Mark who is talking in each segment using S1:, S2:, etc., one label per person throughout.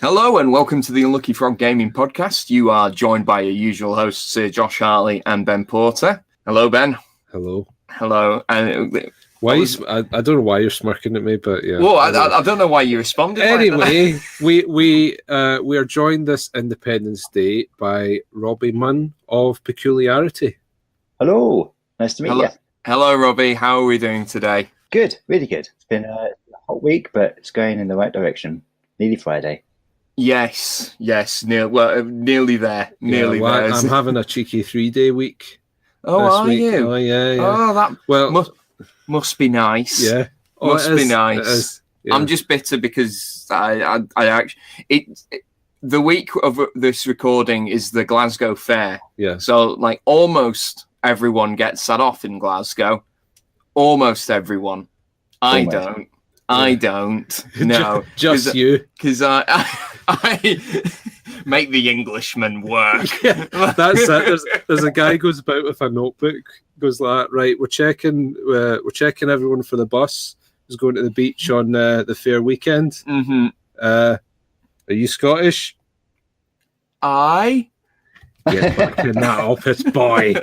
S1: Hello and welcome to the Unlucky Frog Gaming Podcast. You are joined by your usual hosts, Josh Hartley and Ben Porter. Hello, Ben.
S2: Hello.
S1: Hello. And
S2: I don't know why you're smirking at me, but yeah.
S1: Well, I don't know why you responded.
S2: Anyway, we are joined this Independence Day by Robbie Munn of Peculiarity.
S3: Hello. Nice to meet you.
S1: Hello, Robbie. How are we doing today?
S3: Good. Really good. It's been a hot week, but it's going in the right direction. Nearly Friday.
S1: Yes. Nearly there. Nearly there.
S2: I'm having a cheeky 3-day week.
S1: Oh, are
S2: week.
S1: you?
S2: Oh, yeah.
S1: Oh, that must be nice.
S2: Yeah.
S1: Must be nice. Yeah. I'm just bitter because I actually the week of this recording is the Glasgow Fair.
S2: Yeah.
S1: So like almost everyone gets that off in Glasgow. Almost everyone. I don't. No.
S2: Just you.
S1: Because I make the Englishman work.
S2: That's it. There's a guy goes about with a notebook, goes like, right, we're checking everyone for the bus who's going to the beach on the fair weekend.
S1: Mm-hmm.
S2: Are you Scottish?
S1: Aye.
S2: Get back in that office, boy.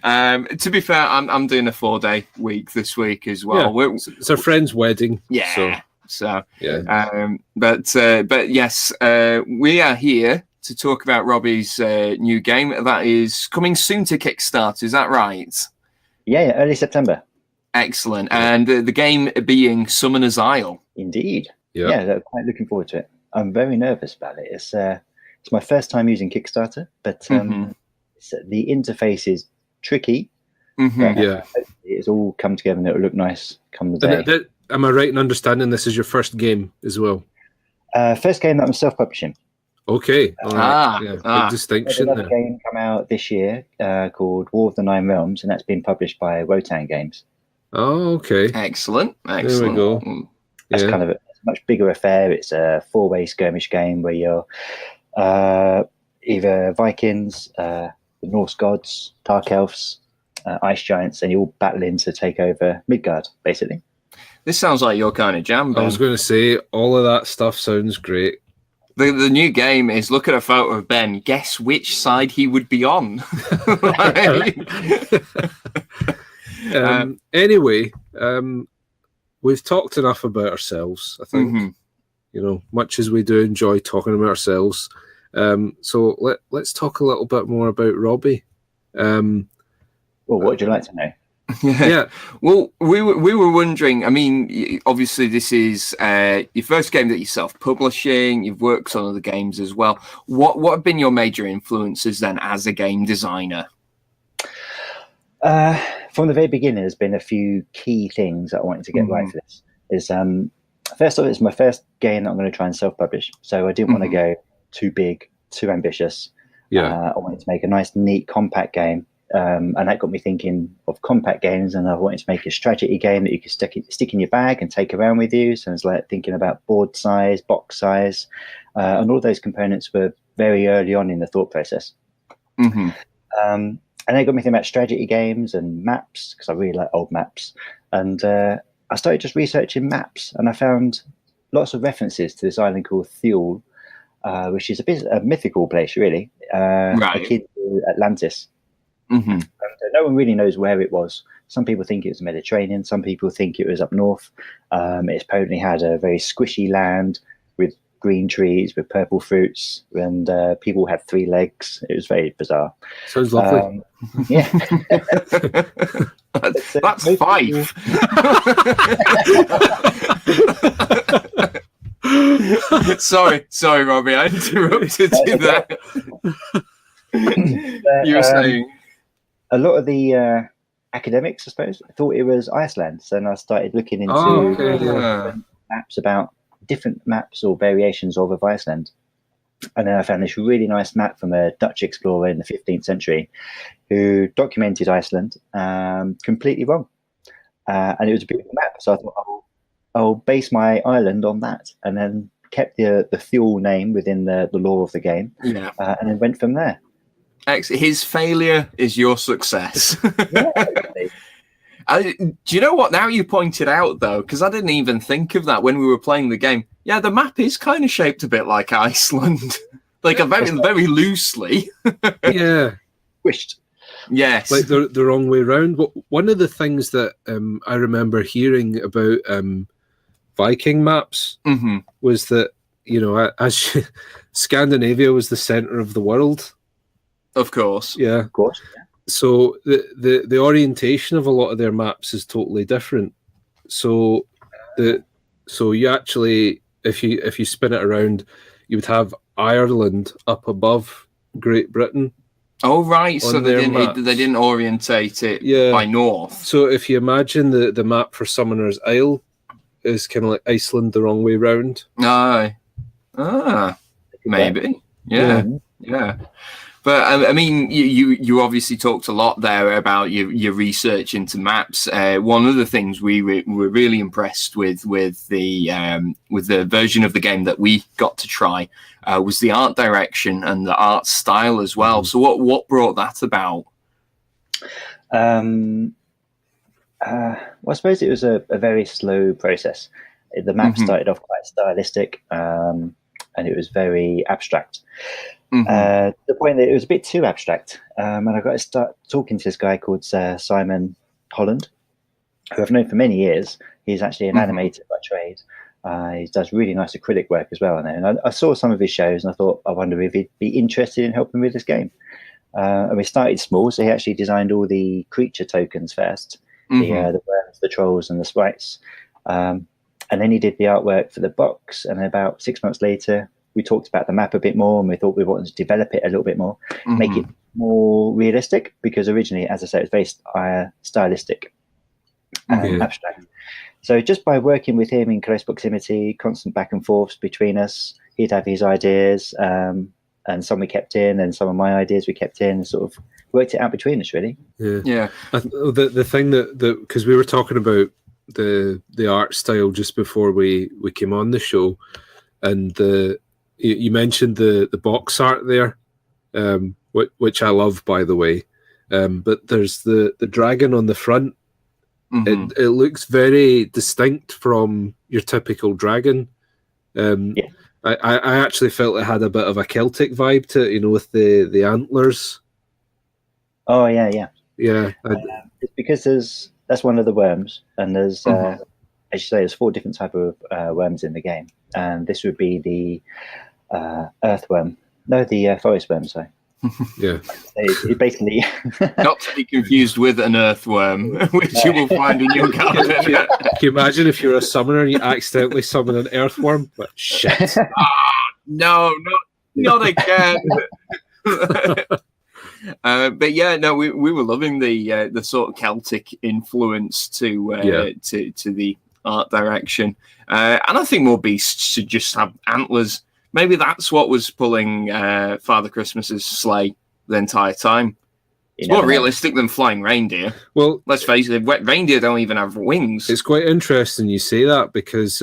S1: To be fair, I'm doing a 4-day week this week as well.
S2: Yeah. It's our friend's wedding.
S1: Yeah. So
S2: yeah.
S1: But yes, we are here to talk about Robbie's new game that is coming soon to Kickstarter. Is that right?
S3: Yeah, early September.
S1: Excellent. And the game being Summoner's Isle.
S3: Indeed.
S2: Yeah.
S3: Yeah, I'm quite looking forward to it. I'm very nervous about it. It's my first time using Kickstarter, but the interface is tricky.
S1: Mm-hmm.
S3: Yeah, it's all come together and it'll look nice come the day.
S2: Am I right in understanding this is your first game as well?
S3: First game that I'm self-publishing.
S2: Okay. Big distinction.
S3: There's another game come out this year called War of the Nine Realms, and that's been published by Rotan Games.
S2: Oh, okay.
S1: Excellent.
S2: There we go.
S3: That's kind of a much bigger affair. It's a 4-way skirmish game where you're either Vikings, the Norse gods, Dark Elves, Ice Giants, and you all battle in to take over Midgard, basically.
S1: This sounds like your kind of jam, Ben.
S2: I was going to say, all of that stuff sounds great.
S1: The new game is look at a photo of Ben, guess which side he would be on.
S2: Anyway, we've talked enough about ourselves, I think.
S1: Mm-hmm.
S2: You know, much as we do enjoy talking about ourselves. So let's talk a little bit more about Robbie.
S3: Well, what would you like to know?
S2: Yeah.
S1: Well, we were wondering. I mean, obviously, this is your first game that you're self-publishing. You've worked on other games as well. What have been your major influences then as a game designer?
S3: From the very beginning, there's been a few key things that I wanted to get right for this. First of all, it's my first game that I'm going to try and self-publish. So I didn't want to go too big, too ambitious.
S2: Yeah.
S3: I wanted to make a nice, neat, compact game. And that got me thinking of compact games, and I wanted to make a strategy game that you could stick in your bag and take around with you. So it's like thinking about board size, box size, and all those components were very early on in the thought process.
S1: Mm-hmm.
S3: And it got me thinking about strategy games and maps, because I really like old maps. And I started just researching maps, and I found lots of references to this island called Thule, which is a mythical place, really, akin to Atlantis.
S1: Mm-hmm.
S3: And no one really knows where it was. Some people think it was the Mediterranean. Some people think it was up north. It apparently had a very squishy land with green trees, with purple fruits, and people had 3 legs. It was very bizarre.
S2: Sounds lovely.
S3: Yeah.
S1: That's 5. Sorry, Robbie, I interrupted you there. You were saying
S3: a lot of the academics, I suppose, thought it was Iceland. So then I started looking into maps about different maps or variations of Iceland. And then I found this really nice map from a Dutch explorer in the 15th century who documented Iceland completely wrong. And it was a beautiful map. So I thought, I'll base my island on that. And then kept the Thule name within the lore of the game.
S1: Yeah.
S3: And then went from there.
S1: His failure is your success.
S3: Yeah, exactly.
S1: Do you know what? Now you pointed out, though, because I didn't even think of that when we were playing the game. Yeah, the map is kind of shaped a bit like Iceland, like a very loosely.
S2: Yeah,
S3: Wished.
S1: Yes,
S2: like the wrong way round. One of the things that I remember hearing about Viking maps was that, you know, as Scandinavia was the center of the world.
S1: Of course.
S2: Yeah.
S3: Of course. Yeah.
S2: So the orientation of a lot of their maps is totally different. So you actually, if you spin it around, you would have Ireland up above Great Britain.
S1: Oh right, so they didn't orientate it by north.
S2: So if you imagine the map for Summoner's Isle is kind of like Iceland the wrong way round.
S1: Maybe. Yeah. But I mean, you obviously talked a lot there about your research into maps. One of the things we were really impressed with the version of the game that we got to try was the art direction and the art style as well. So what brought that about?
S3: Well, I suppose it was a very slow process. The map started off quite stylistic, and it was very abstract. To the point that it was a bit too abstract, and I got to start talking to this guy called Simon Holland, who I've known for many years. He's actually an animator by trade. He does really nice acrylic work as well. And I saw some of his shows, and I thought, I wonder if he'd be interested in helping with this game. And we started small, so he actually designed all the creature tokens first, the worms, the trolls, and the sprites. And then he did the artwork for the box. And about 6 months later, we talked about the map a bit more, and we thought we wanted to develop it a little bit more, make it more realistic, because originally, as I said, it was very stylistic and abstract. So just by working with him in close proximity, constant back and forths between us, he'd have his ideas, and some we kept in, and some of my ideas we kept in, and sort of worked it out between us, really.
S2: Yeah. The thing that because we were talking about the art style just before we came on the show, and you mentioned the box art there, which I love, by the way. But there's the dragon on the front. It looks very distinct from your typical dragon. I actually felt it had a bit of a Celtic vibe to it, you know, with the antlers.
S3: Oh yeah. It's because that's one of the worms, and there's as you say, there's 4 different type of worms in the game, and this would be the earthworm. No, the forest worm. Sorry.
S2: Yeah.
S3: It basically
S1: not to be confused with an earthworm, which you will find in your garden.
S2: Can you imagine if you're a summoner and you accidentally summon an earthworm? But shit.
S1: No, not again. But yeah, no, we were loving the sort of Celtic influence to the art direction, and I think more beasts should just have antlers. Maybe that's what was pulling Father Christmas's sleigh the entire time. It's more realistic than flying reindeer. Well, let's face it, reindeer don't even have wings.
S2: It's quite interesting you say that, because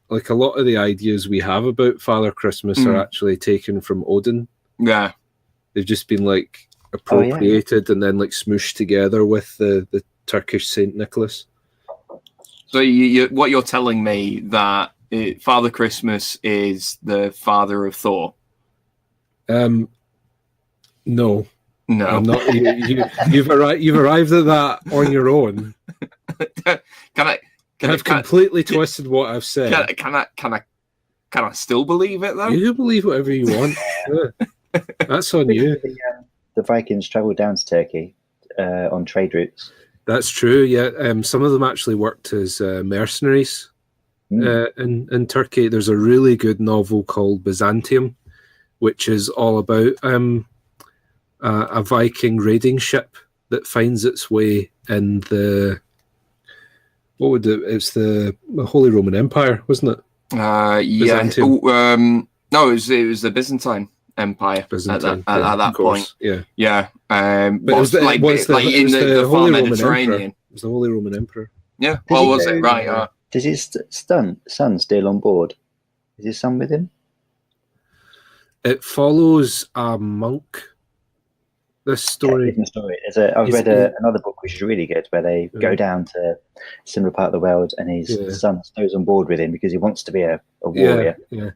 S2: like a lot of the ideas we have about Father Christmas are actually taken from Odin.
S1: Yeah.
S2: They've just been like appropriated and then like smooshed together with the Turkish Saint Nicholas.
S1: So what you're telling me that Father Christmas is the father of Thor?
S2: No,
S1: I'm
S2: not. You've arrived at that on your own. I've completely twisted what I've said.
S1: Can I still believe it though?
S2: You can believe whatever you want. That's on you.
S3: The Vikings travelled down to Turkey on trade routes.
S2: That's true. Yeah, some of them actually worked as mercenaries. In Turkey. There's a really good novel called Byzantium, which is all about a Viking raiding ship that finds its way in it's the Holy Roman Empire, wasn't it?
S1: Byzantium. No, it was the Byzantine Empire at that point. Yeah. But it was in the far Mediterranean.
S2: It was the Holy Roman Emperor.
S1: Yeah. What was it? Right.
S3: Does his son still on board? Is his son with him?
S2: It follows a monk this story?
S3: Hidden story. I've read another book which is really good, where they go down to a similar part of the world, and his son goes on board with him because he wants to be a warrior.
S2: Yeah.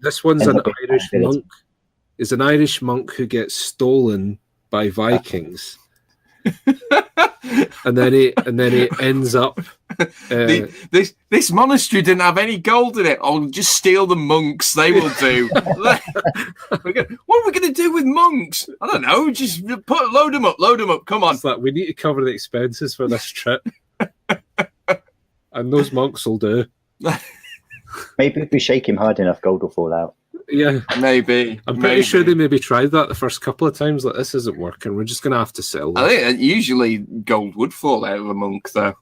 S2: This one's an Irish monk. Is an Irish monk who gets stolen by Vikings. and then he ends up.
S1: This monastery didn't have any gold in it. I'll just steal the monks. They will do. What are we going to do with monks? I don't know. Just load them up. Come on.
S2: It's like, we need to cover the expenses for this trip, and those monks will do.
S3: Maybe if we shake him hard enough, gold will fall out.
S2: Yeah,
S1: maybe.
S2: I'm pretty sure they maybe tried that the first couple of times. Like, this isn't working. We're just going to have to sell them.
S1: I think usually gold would fall out of a monk, though.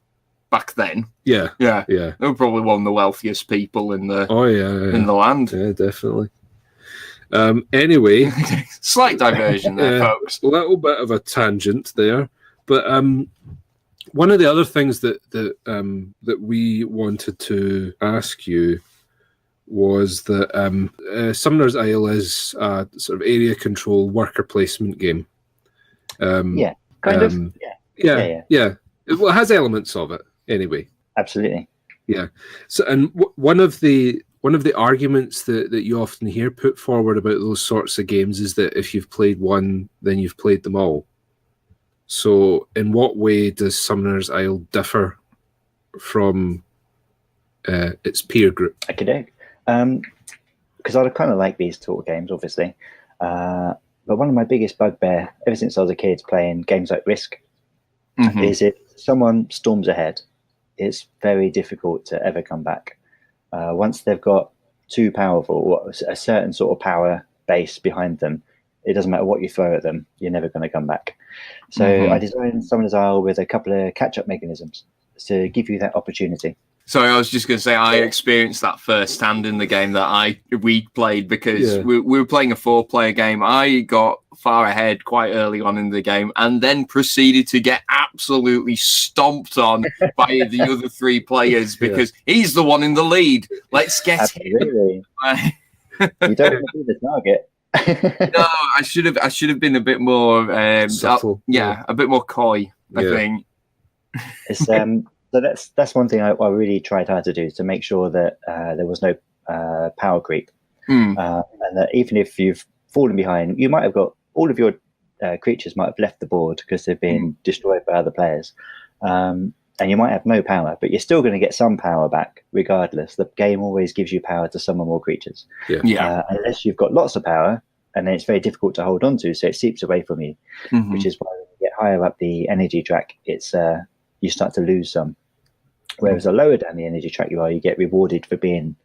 S1: Back then,
S2: yeah.
S1: They were probably one of the wealthiest people in the in the land.
S2: Yeah, definitely. Anyway,
S1: slight diversion there, folks.
S2: A little bit of a tangent there, but one of the other things that we wanted to ask you was that Summoner's Isle is a sort of area control worker placement game.
S3: Kind of.
S2: Yeah. Well, it has elements of it anyway.
S3: Absolutely.
S2: Yeah. So, and one of the arguments that you often hear put forward about those sorts of games is that if you've played one, then you've played them all. So, in what way does Summoner's Isle differ from its peer group?
S3: Okay, because I kind of like these sort of games, obviously. But one of my biggest bugbear ever since I was a kid playing games like Risk is if someone storms ahead, it's very difficult to ever come back. Once they've got too powerful, or a certain sort of power base behind them, it doesn't matter what you throw at them, you're never going to come back. So I designed Summoner's Isle with a couple of catch-up mechanisms to give you that opportunity.
S1: Sorry, I was just going to say I experienced that firsthand in the game that we played because we were playing a 4-player game. I got far ahead quite early on in the game and then proceeded to get absolutely stomped on by the other 3 players because he's the one in the lead. Let's get him.
S3: You don't want to be the target.
S1: No, I should have been a bit more
S2: subtle.
S1: A bit more coy, I think.
S3: It's so that's one thing I really tried hard to do, to make sure that there was no power creep, and that even if you've fallen behind, you might have got all of your creatures might have left the board because they've been destroyed by other players, and you might have no power, but you're still going to get some power back regardless. The game always gives you power to summon more creatures, unless you've got lots of power, and then it's very difficult to hold on to, so it seeps away from you, which is why when you get higher up the energy track, it's you start to lose some. Whereas the lower down the energy track you are, you get rewarded for being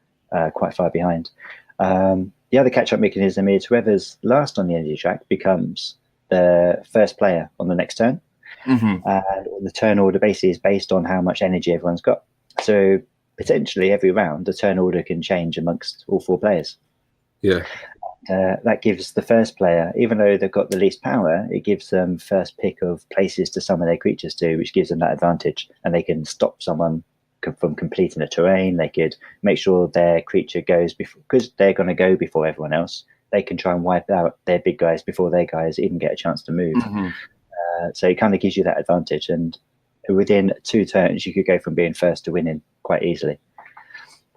S3: quite far behind. The other catch-up mechanism is whoever's last on the energy track becomes the first player on the next turn. And the turn order basically is based on how much energy everyone's got. So potentially every round, the turn order can change amongst all 4 players.
S2: Yeah.
S3: That gives the first player, even though they've got the least power, it gives them first pick of places to summon their creatures to, which gives them that advantage. And they can stop someone from completing a terrain. They could make sure their creature goes before, because they're going to go before everyone else. They can try and wipe out their big guys before their guys even get a chance to move. So it kind of gives you that advantage. And within 2 turns, you could go from being first to winning quite easily.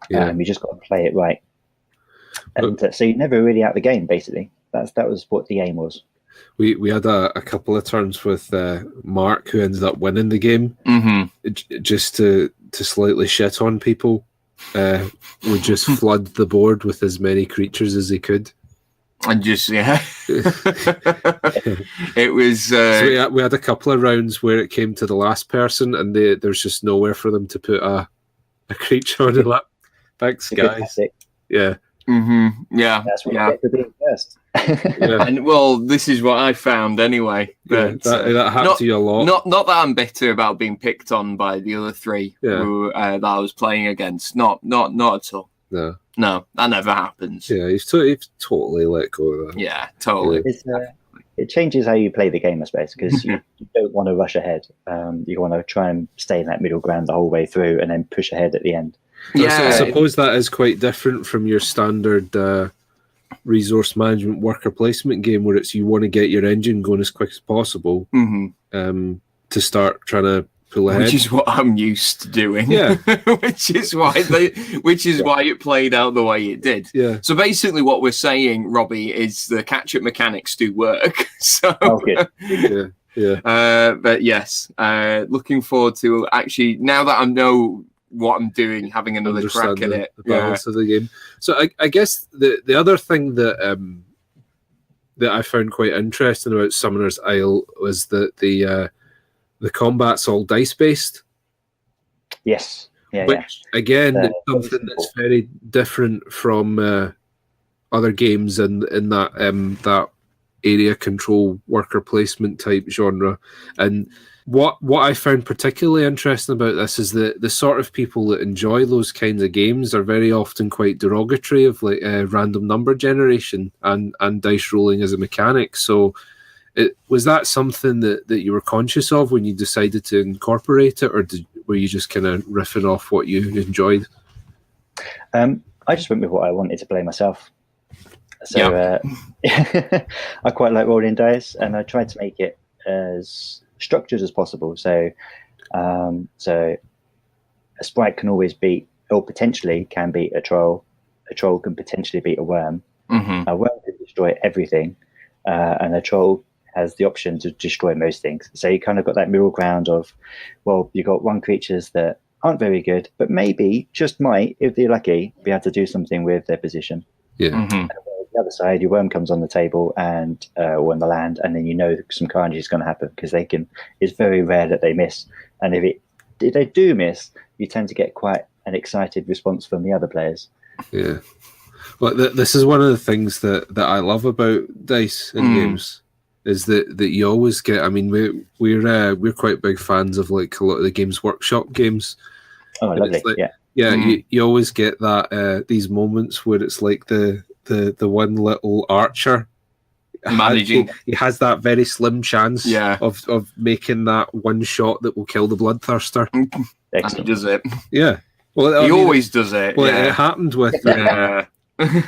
S3: You just got to play it right. And so you're never really out of the game, basically. That was what the aim was.
S2: We had a couple of turns with Mark, who ended up winning the game. Just to slightly shit on people, would just flood the board with as many creatures as he could.
S1: And just, it was...
S2: So we had a couple of rounds where it came to the last person, and there's just nowhere for them to put a creature on it. Thanks, guys. Yeah.
S3: That's what you get for being first.
S1: And well, this is what I found anyway. But,
S2: that happened to you a lot.
S1: Not that I'm bitter about being picked on by the other 3 who that I was playing against. Not at all. No, that never happens.
S2: Yeah, you've totally let go of that.
S1: Yeah, totally.
S3: It changes how you play the game, I suppose, because you don't want to rush ahead. You want to try and stay in that middle ground the whole way through, and then push ahead at the end.
S2: Yeah, I suppose that is quite different from your standard resource management worker placement game where it's you want to get your engine going as quick as possible to start trying to pull ahead.
S1: Which is what I'm used to doing.
S2: Yeah.
S1: which is why it played out the way it did.
S2: Yeah.
S1: So basically what we're saying, Robbie, is the catch-up mechanics do work. So but yes, looking forward to actually, now that I know what I'm doing, having another crack at it.
S2: The balance of the game. So I guess the other thing that that I found quite interesting about Summoner's Isle was that the combat's all dice based.
S3: Yes. Yeah.
S2: Which again is something that's very different from other games in that that area control worker placement type genre. And what I found particularly interesting about this is that the sort of people that enjoy those kinds of games are very often quite derogatory of like random number generation and dice rolling as a mechanic. So was that something that you were conscious of when you decided to incorporate it, or were you just kind of riffing off what you enjoyed?
S3: I just went with what I wanted to play myself. So I quite like rolling dice, and I tried to make it as structured as possible. So a sprite can always beat, or potentially can beat, a troll. A troll can potentially beat a worm. A worm can destroy everything, and a troll has the option to destroy most things. So you kind of got that middle ground of, well, you've got one creatures that aren't very good, but maybe, just might, if they're lucky, be able to do something with their position.
S2: Yeah.
S3: And on the other side, your worm comes on the table and or in the land, and then you know some carnage is going to happen because they can. It's very rare that they miss, and if they do miss, you tend to get quite an excited response from the other players.
S2: Yeah. Well, this is one of the things that I love about dice in games. Is that you always get? I mean, we're quite big fans of like a lot of the Games Workshop games.
S3: Oh, lovely!
S2: Like, you always get that these moments where it's like the one little archer
S1: managing.
S2: He has that very slim chance of making that one shot that will kill the bloodthirster.
S1: And he does it.
S2: Yeah. Well,
S1: he always does it.
S2: Well, it happened with.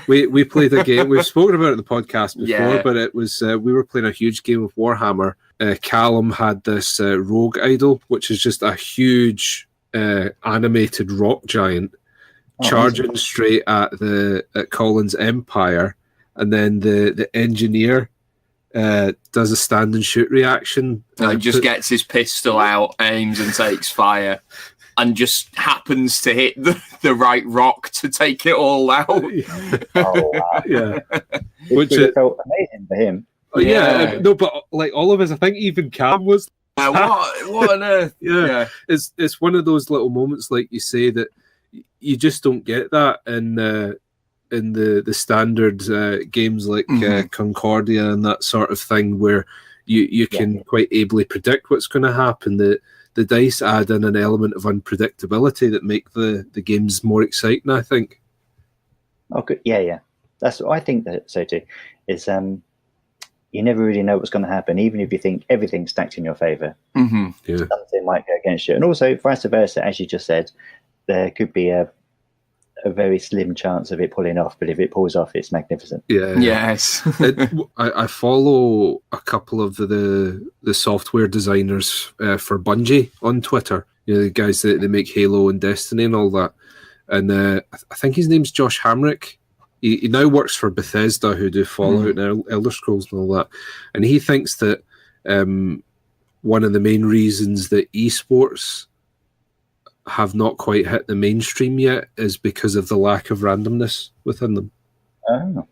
S2: We played a game. We've spoken about it in the podcast before, but it was we were playing a huge game of Warhammer. Callum had this rogue idol, which is just a huge animated rock giant charging straight at Colin's empire, and then the engineer does a stand and shoot reaction.
S1: Just gets his pistol out, aims and takes fire. And just happens to hit the right rock to take it all out.
S3: Oh, wow.
S2: Yeah.
S3: Which felt amazing for him.
S2: No, but like all of us, I think even Cam was.
S1: What on earth?
S2: Yeah. It's one of those little moments, like you say, that you just don't get that in the standard games like Concordia and that sort of thing, where you can quite ably predict what's going to happen. The dice add in an element of unpredictability that make the games more exciting, I think.
S3: Oh, good. Yeah. That's what I think that so too. Is you never really know what's going to happen, even if you think everything's stacked in your favour. Something might go against you, and also vice versa, as you just said. There could be a very slim chance of it pulling off, but if it pulls off, it's magnificent.
S2: Yeah.
S1: Yes.
S2: I follow a couple of the software designers for Bungie on Twitter. You know, the guys that they make Halo and Destiny and all that. And I think his name's Josh Hamrick. He now works for Bethesda, who do Fallout and Elder Scrolls and all that. And he thinks that one of the main reasons that eSports have not quite hit the mainstream yet is because of the lack of randomness within them.
S3: Oh.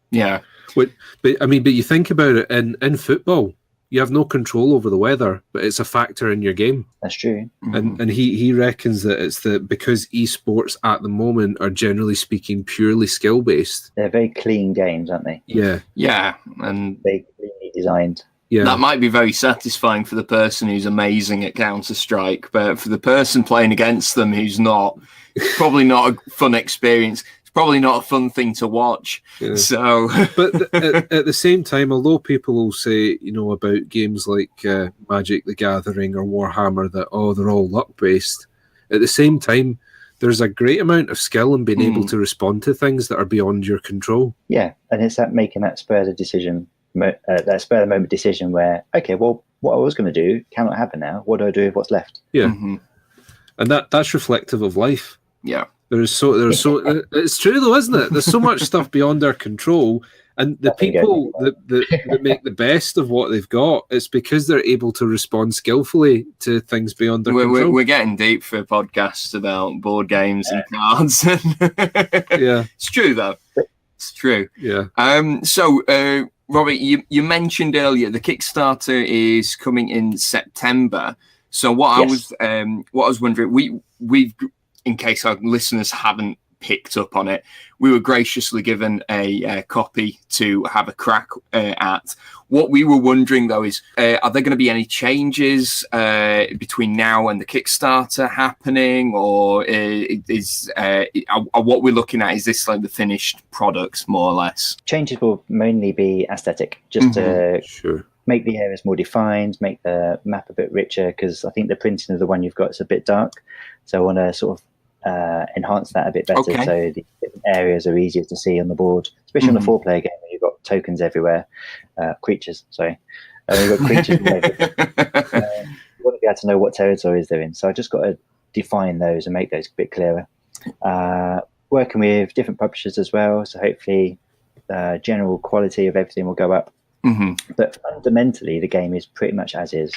S1: Yeah.
S2: But you think about it, in football, you have no control over the weather, but it's a factor in your game.
S3: That's true.
S2: And he reckons that it's because esports at the moment are generally speaking purely skill based.
S3: They're very clean games, aren't they?
S2: Yeah.
S1: Yeah. And
S3: very cleanly designed.
S2: Yeah.
S1: That might be very satisfying for the person who's amazing at Counter-Strike, but for the person playing against them who's not, it's probably not a fun experience. It's probably not a fun thing to watch. Yeah. So,
S2: but at the same time, although people will say, you know, about games like Magic the Gathering or Warhammer that, they're all luck-based, at the same time, there's a great amount of skill in being able to respond to things that are beyond your control.
S3: Yeah, and it's that making that spur of the moment decision where, okay, well, what I was going to do cannot happen now. What do I do with what's left?
S2: Yeah, and that's reflective of life.
S1: Yeah,
S2: there's so it's true though, isn't it? There's so much stuff beyond our control. And the people that make the best of what they've got, it's because they're able to respond skillfully to things beyond their control.
S1: We're getting deep for podcasts about board games and cards.
S2: Yeah,
S1: it's true though. It's true.
S2: Yeah.
S1: So, Robbie, you mentioned earlier the Kickstarter is coming in September. So what I was wondering, we've in case our listeners haven't picked up on it, we were graciously given a copy to have a crack at. What we were wondering though is, are there going to be any changes between now and the Kickstarter happening, or what we're looking at, is this like the finished products more or less?
S3: Changes will mainly be aesthetic, just to make the areas more defined, make the map a bit richer, because I think the printing of the one you've got is a bit dark, so I want to sort of enhance that a bit better, so the different areas are easier to see on the board, especially on a 4-player game where you've got tokens everywhere, creatures all over. You want to be able to know what territories they're in, so I just got to define those and make those a bit clearer. Working with different publishers as well, so hopefully the general quality of everything will go up. But fundamentally the game is pretty much as is.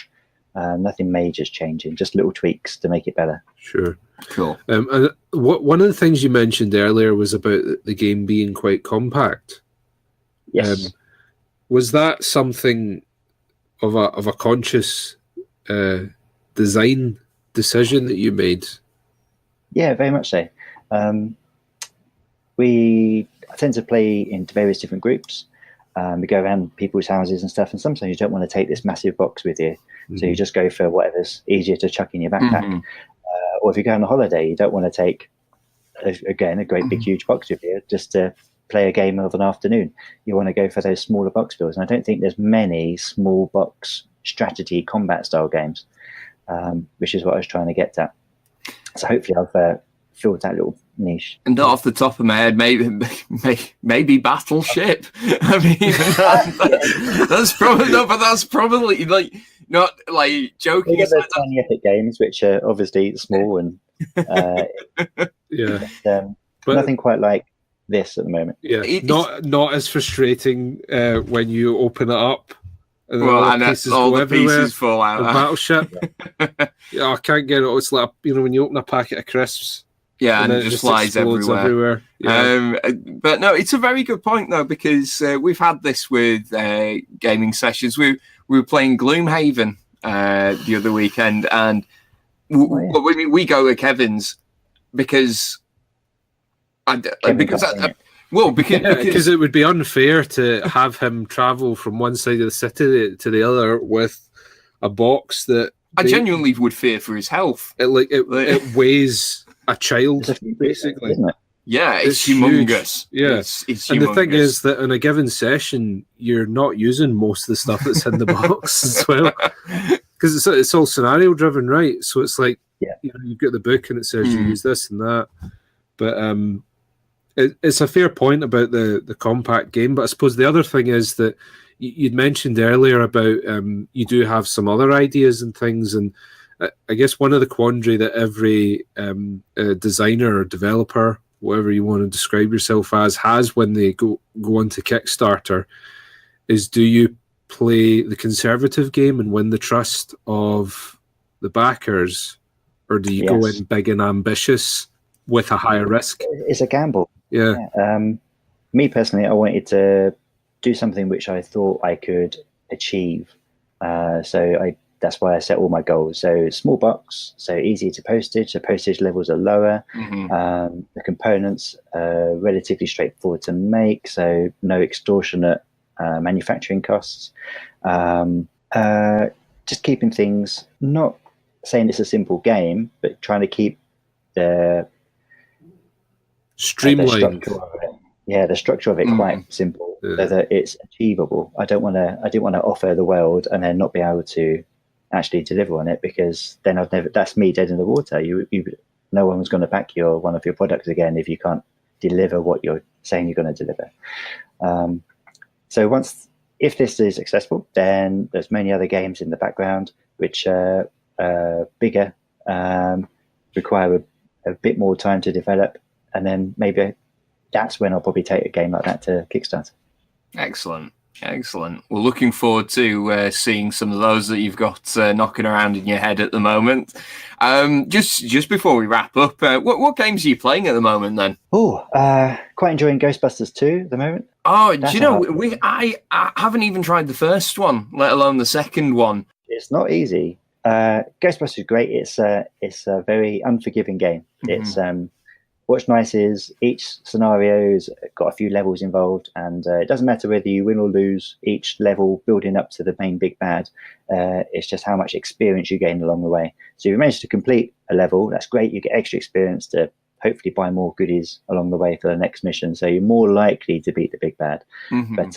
S3: Nothing major is changing, just little tweaks to make it better.
S2: Sure.
S1: Cool.
S2: And one of the things you mentioned earlier was about the game being quite compact.
S3: Yes.
S2: Was that something of a conscious design decision that you made?
S3: Yeah, very much so. I tend to play in various different groups. We go around people's houses and stuff, and sometimes you don't want to take this massive box with you. So you just go for whatever's easier to chuck in your backpack. Or if you go on a holiday, you don't want to take, again, a great big huge box with you just to play a game of an afternoon. You want to go for those smaller box builds. And I don't think there's many small box strategy combat style games, which is what I was trying to get at. So hopefully I've filled that little niche.
S1: And off the top of my head, maybe Battleship. I mean, that's probably but that's probably like not like joking.
S3: You get those tiny epic games, which are obviously small and but nothing quite like this at the moment.
S2: Yeah, not as frustrating when you open it up. And
S1: all the pieces fall out.
S2: Battleship. Yeah, I can't get it. It's like, when you open a packet of crisps.
S1: Yeah, and it just flies everywhere. Yeah. But no, it's a very good point though, because we've had this with gaming sessions. We were playing Gloomhaven the other weekend, and we go to Kevin's because because
S2: it would be unfair to have him travel from one side of the city to the other with a box that
S1: I genuinely would fear for his health.
S2: It weighs a child, basically.
S3: Isn't it?
S1: Yeah, it's humongous.
S2: Huge. Yeah,
S1: it's humongous.
S2: And the thing is that in a given session, you're not using most of the stuff that's in the box as well, because it's all scenario driven, right? So it's like, you've got the book and it says you use this and that, but it's a fair point about the compact game. But I suppose the other thing is that you'd mentioned earlier about you do have some other ideas and things, and I guess one of the quandary that every designer or developer, whatever you want to describe yourself as, has when they go onto Kickstarter is, do you play the conservative game and win the trust of the backers, or do you go in big and ambitious with a higher risk?
S3: It's a gamble.
S2: Yeah.
S3: Me personally, I wanted to do something which I thought I could achieve. That's why I set all my goals. So small box, so easy to postage. The postage levels are lower. The components are relatively straightforward to make, so no extortionate manufacturing costs. Just keeping things, not saying it's a simple game, but trying to keep the
S2: streamlined.
S3: The structure of it quite simple, so that it's achievable. I didn't want to offer the world and then not be able to actually deliver on it, because then that's me dead in the water. You're no one's going to back one of your products again if you can't deliver what you're saying you're going to deliver. So if this is successful, then there's many other games in the background which are bigger, require a bit more time to develop, and then maybe that's when I'll probably take a game like that to Kickstarter.
S1: Excellent. We're looking forward to seeing some of those that you've got knocking around in your head at the moment. Just before we wrap up, what games are you playing at the moment then?
S3: Quite enjoying Ghostbusters 2 at the moment.
S1: Oh, do you know, I haven't even tried the first one, let alone the second one.
S3: It's not easy. Ghostbusters is great. It's a very unforgiving game. It's what's nice is each scenario's got a few levels involved, and it doesn't matter whether you win or lose each level building up to the main big bad. It's just how much experience you gain along the way. So if you manage to complete a level, that's great. You get extra experience to hopefully buy more goodies along the way for the next mission. So you're more likely to beat the big bad. But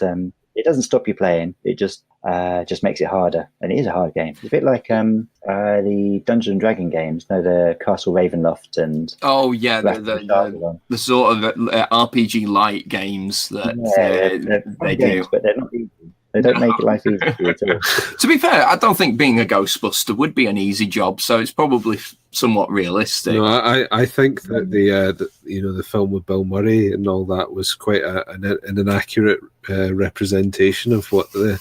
S3: it doesn't stop you playing. It just makes it harder, and it is a hard game. It's a bit like the Dungeons and Dragon games, the Castle Ravenloft and
S1: the sort of RPG light games that they do,
S3: but they're not easy. They don't make life easy for you at all.
S1: To be fair, I don't think being a Ghostbuster would be an easy job, so it's probably somewhat realistic.
S2: No, I think that the film with Bill Murray and all that was quite an inaccurate representation of what the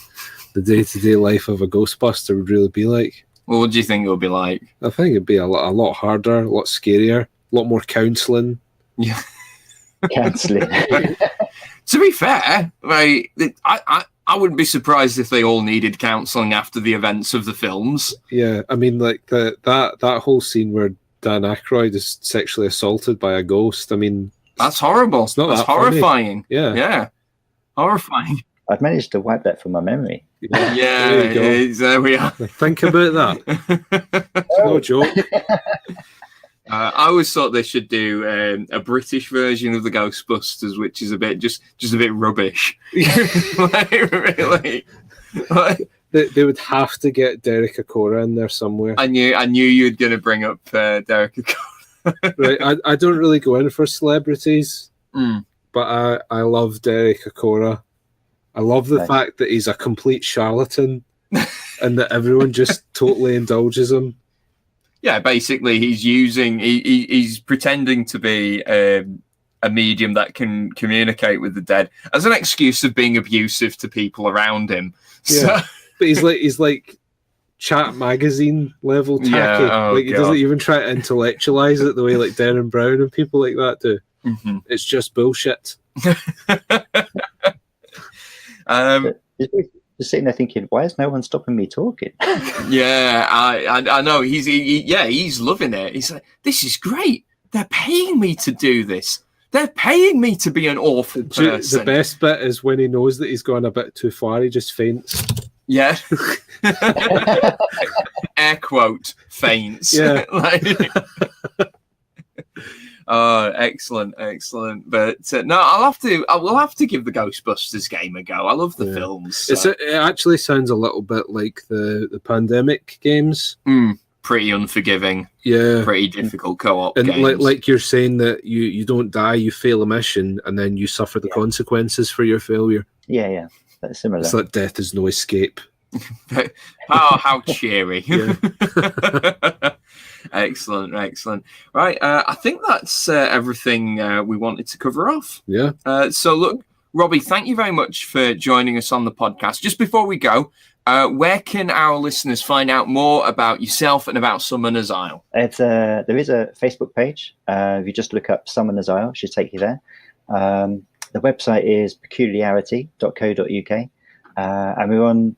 S2: day-to-day life of a Ghostbuster would really be like.
S1: Well, what do you think it would be like?
S2: I think it'd be a lot harder, a lot scarier, a lot more counselling.
S1: Yeah,
S3: counselling.
S1: To be fair, right, I wouldn't be surprised if they all needed counselling after the events of the films.
S2: Yeah, I mean, like that whole scene where Dan Aykroyd is sexually assaulted by a ghost. I mean,
S1: that's horrible.
S2: It's not
S1: that's
S2: that
S1: horrifying.
S2: Funny.
S1: Yeah, horrifying.
S3: I've managed to wipe that from my memory.
S1: Yeah, there we are.
S2: Think about that. No joke.
S1: I always thought they should do a British version of the Ghostbusters, which is a bit just a bit rubbish. Like, really. Like,
S2: they would have to get Derek Acora in there somewhere.
S1: I knew you were going to bring up Derek Acora.
S2: Right, I don't really go in for celebrities, but I love Derek Acora. I love the fact that he's a complete charlatan and that everyone just totally indulges him.
S1: Yeah, basically, he's pretending to be a medium that can communicate with the dead as an excuse of being abusive to people around him.
S2: Yeah, so, but he's like Chat magazine level tacky.
S1: Yeah,
S2: he doesn't even try to intellectualize it the way like Darren Brown and people like that do. It's just bullshit.
S3: Just sitting there thinking, why is no one stopping me talking?
S1: Yeah, I know. He's loving it. He's like, this is great. They're paying me to do this. They're paying me to be an awful person.
S2: The best bit is when he knows that he's gone a bit too far, he just faints.
S1: Yeah. Air quote, faints.
S2: Yeah.
S1: Oh, excellent. But no, I will have to give the Ghostbusters game a go. I love the films. So.
S2: It actually sounds a little bit like the Pandemic games.
S1: Pretty unforgiving.
S2: Yeah.
S1: Pretty difficult co-op
S2: and
S1: games.
S2: Like you're saying that you don't die, you fail a mission, and then you suffer the consequences for your failure.
S3: Yeah. That's similar.
S2: It's like death is no escape.
S1: Oh, how cheery. Excellent. Right, I think that's everything we wanted to cover off.
S2: Yeah.
S1: So look, Robbie, thank you very much for joining us on the podcast. Just before we go, where can our listeners find out more about yourself and about Summoner's Isle?
S3: There is a Facebook page. If you just look up Summoner's Isle, it should take you there. The website is peculiarity.co.uk. And we're on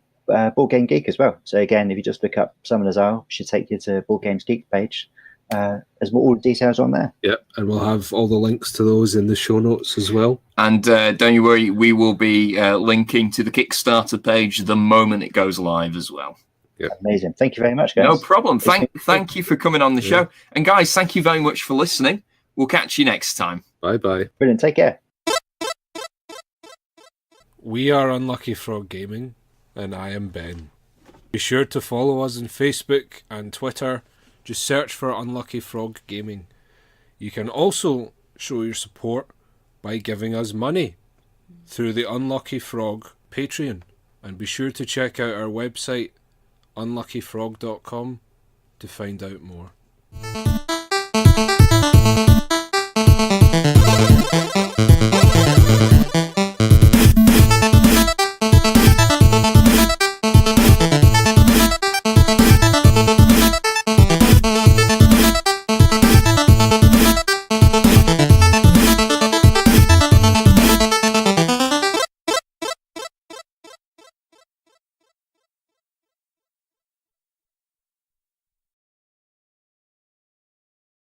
S3: Board Game Geek as well. So again, if you just look up Summoner's Isle, it should take you to Board Games Geek page. There's all the details on there.
S2: Yep, and we'll have all the links to those in the show notes as well.
S1: And don't you worry, we will be linking to the Kickstarter page the moment it goes live as well.
S2: Yep.
S3: Amazing. Thank you very much, guys.
S1: No problem. Thank you for coming on the show. And guys, thank you very much for listening. We'll catch you next time.
S2: Bye-bye.
S3: Brilliant. Take care.
S2: We are Unlucky Frog Gaming, and I am Ben. Be sure to follow us on Facebook and Twitter. Just search for Unlucky Frog Gaming. You can also show your support by giving us money through the Unlucky Frog Patreon. And be sure to check out our website, unluckyfrog.com, to find out more.